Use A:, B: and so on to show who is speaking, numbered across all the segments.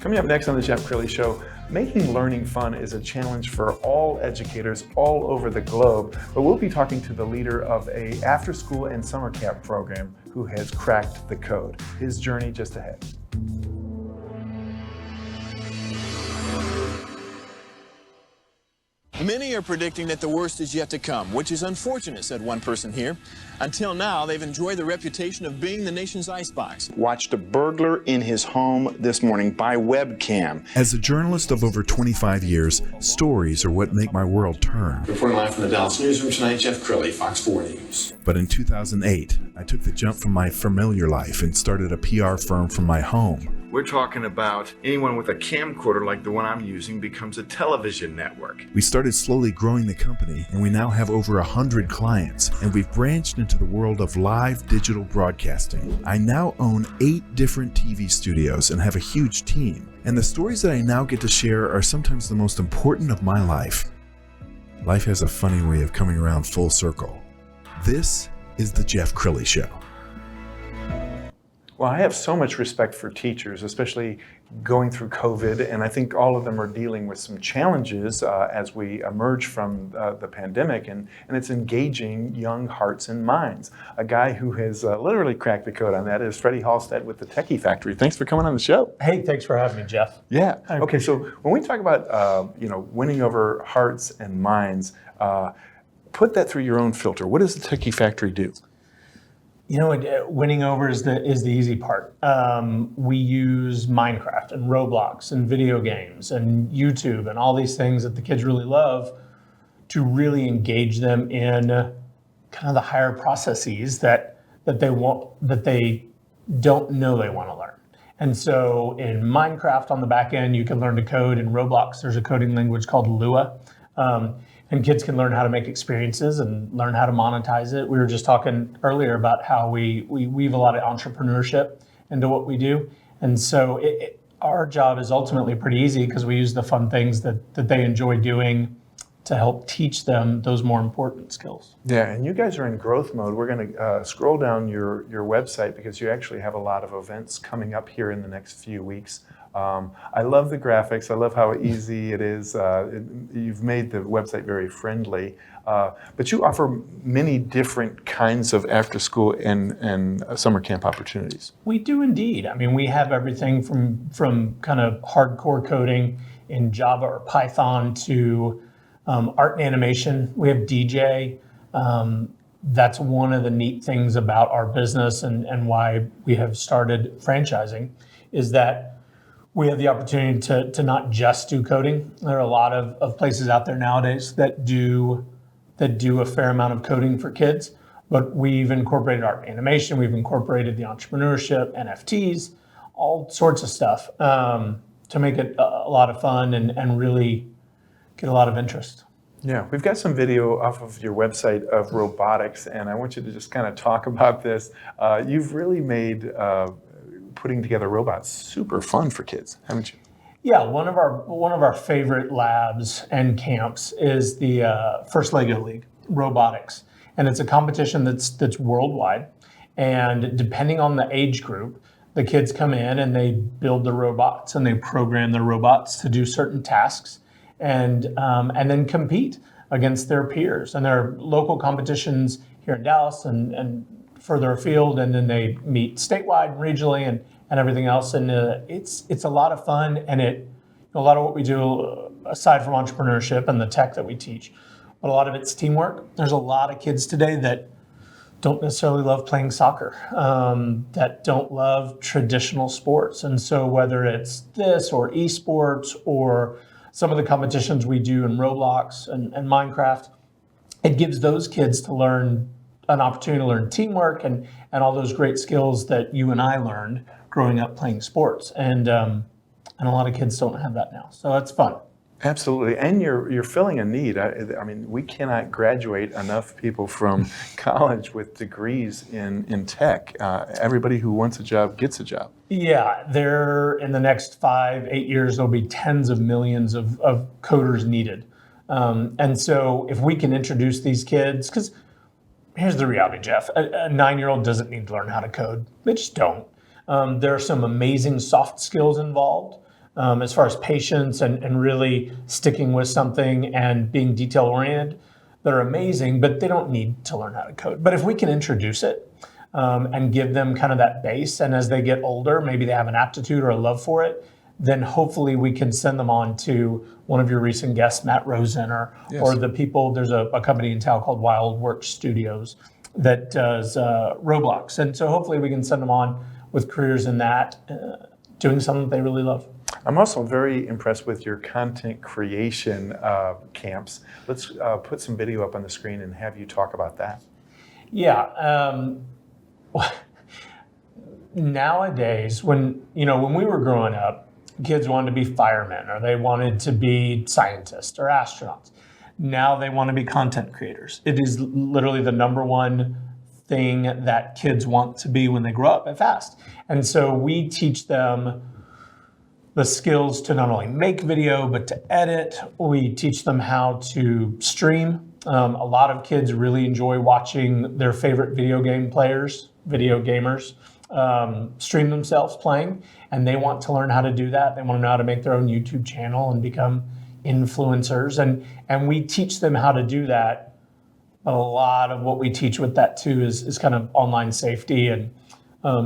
A: Coming up next on the Jeff Crilley Show, making learning fun is a challenge for all educators all over the globe, but we'll be talking to the leader of a after-school and summer camp program who has cracked the code. His journey just ahead.
B: Many are predicting that the worst is yet to come, which is unfortunate, said one person here. Until now, they've enjoyed the reputation of being the nation's icebox.
C: Watched a burglar in his home this morning by webcam.
D: As a journalist of over 25 years, stories are what make my world turn.
B: Reporting live from the Dallas newsroom tonight, Jeff Crilley, Fox 4 News.
D: But in 2008, I took the jump from my familiar life and started a PR firm from my home.
A: We're talking about anyone with a camcorder like the one I'm using becomes a television network.
D: We started slowly growing the company, and we now have over 100 clients, and we've branched into the world of live digital broadcasting. I now own 8 different TV studios and have a huge team. And the stories that I now get to share are sometimes the most important of my life. Life has a funny way of coming around full circle. This is the Jeff Crilley Show.
A: Well, I have so much respect for teachers, especially going through COVID, and I think all of them are dealing with some challenges as we emerge from the pandemic, and it's engaging young hearts and minds. A guy who has literally cracked the code on that is Freddie Halstead with the Techie Factory. Thanks for coming on the show.
E: Hey, thanks for having me, Jeff.
A: Yeah. Okay, so when we talk about winning over hearts and minds, put that through your own filter. What does the Techie Factory do?
E: You know, winning over is the easy part. We use Minecraft and Roblox and video games and YouTube and all these things that the kids really love to really engage them in kind of the higher processes that they don't know they want to learn. And so in Minecraft on the back end, you can learn to code. In Roblox, there's a coding language called Lua. And kids can learn how to make experiences and learn how to monetize it. We were just talking earlier about how we weave a lot of entrepreneurship into what we do. And so our job is ultimately pretty easy because we use the fun things that they enjoy doing to help teach them those more important skills.
A: Yeah, and you guys are in growth mode. We're going to scroll down your website because you actually have a lot of events coming up here in the next few weeks. I love the graphics. I love how easy it is. You've made the website very friendly, but you offer many different kinds of after-school and summer camp opportunities.
E: We do indeed. I mean, we have everything from kind of hardcore coding in Java or Python to art and animation. We have DJ. That's one of the neat things about our business and why we have started franchising is that we have the opportunity to not just do coding. There are a lot of places out there nowadays that do a fair amount of coding for kids, but we've incorporated art animation, we've incorporated the entrepreneurship, NFTs, all sorts of stuff to make it a lot of fun and really get a lot of interest.
A: Yeah, we've got some video off of your website of robotics, and I want you to just kind of talk about this. You've really made putting together robots super fun for kids, haven't you?
E: Yeah, one of our favorite labs and camps is the First Lego League Robotics, and it's a competition that's worldwide. And depending on the age group, the kids come in and they build the robots and they program their robots to do certain tasks, and then compete against their peers. And there are local competitions here in Dallas and further afield, and then they meet statewide and regionally and everything else. And it's a lot of fun, and a lot of what we do, aside from entrepreneurship and the tech that we teach, but a lot of it's teamwork. There's a lot of kids today that don't necessarily love playing soccer, that don't love traditional sports. And so whether it's this or esports or some of the competitions we do in Roblox and Minecraft, it gives those kids to learn an opportunity to learn teamwork and all those great skills that you and I learned growing up playing sports. And a lot of kids don't have that now. So it's fun.
A: Absolutely, and you're filling a need. I mean, we cannot graduate enough people from college with degrees in tech. Everybody who wants a job gets a job.
E: Yeah, in the next 5-8 years, there'll be tens of millions of coders needed. And so if we can introduce these kids, because here's the reality, Jeff, a 9-year-old doesn't need to learn how to code. They just don't. There are some amazing soft skills involved. as far as patience and really sticking with something and being detail oriented, they're amazing, but they don't need to learn how to code. But if we can introduce it and give them kind of that base, and as they get older, maybe they have an aptitude or a love for it, then hopefully we can send them on to one of your recent guests, Matt Rosen, or the people, there's a company in town called Wild Work Studios that does Roblox. And so hopefully we can send them on with careers in that, doing something they really love.
A: I'm also very impressed with your content creation camps. Let's put some video up on the screen and have you talk about that.
E: Yeah. Nowadays, when we were growing up, kids wanted to be firemen, or they wanted to be scientists or astronauts. Now they want to be content creators. It is literally the number one thing that kids want to be when they grow up and fast. And so we teach them the skills to not only make video, but to edit. We teach them how to stream. A lot of kids really enjoy watching their favorite video gamers, stream themselves playing, and they want to learn how to do that. They want to know how to make their own YouTube channel and become influencers. And we teach them how to do that. But a lot of what we teach with that too is kind of online safety and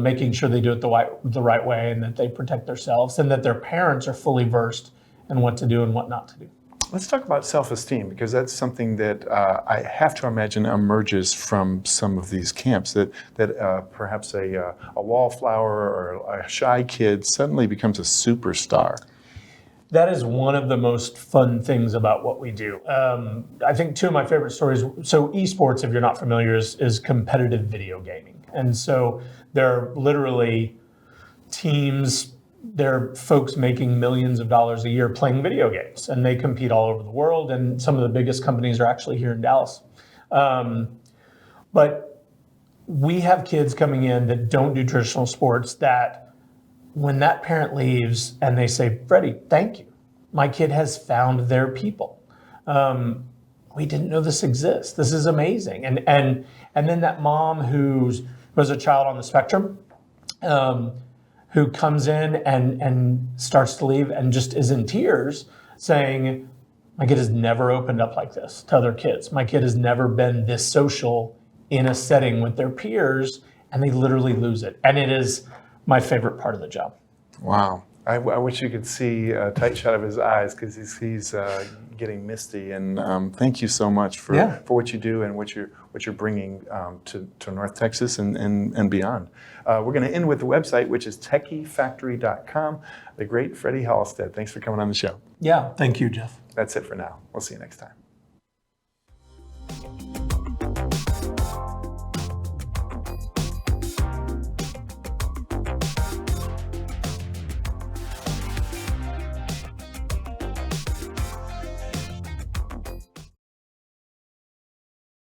E: making sure they do it the right way, and that they protect themselves, and that their parents are fully versed in what to do and what not to do.
A: Let's talk about self-esteem, because that's something that I have to imagine emerges from some of these camps, that perhaps a wallflower or a shy kid suddenly becomes a superstar.
E: That is one of the most fun things about what we do. I think two of my favorite stories, so esports, if you're not familiar, is competitive video gaming. And so they're literally teams, they're folks making millions of dollars a year playing video games, and they compete all over the world, and some of the biggest companies are actually here in Dallas. But we have kids coming in that don't do traditional sports, that when that parent leaves and they say, Freddie, thank you. My kid has found their people. We didn't know this exists. This is amazing. And then that mom who was a child on the spectrum, who comes in and starts to leave and just is in tears saying, my kid has never opened up like this to other kids. My kid has never been this social in a setting with their peers, and they literally lose it. And it is my favorite part of the job.
A: Wow. I wish you could see a tight shot of his eyes, because he's getting misty. And thank you so much for what you do and what you're bringing to North Texas and beyond. We're going to end with the website, which is techiefactory.com. The great Freddie Halstead. Thanks for coming on the show.
E: Yeah, thank you, Jeff.
A: That's it for now. We'll see you next time.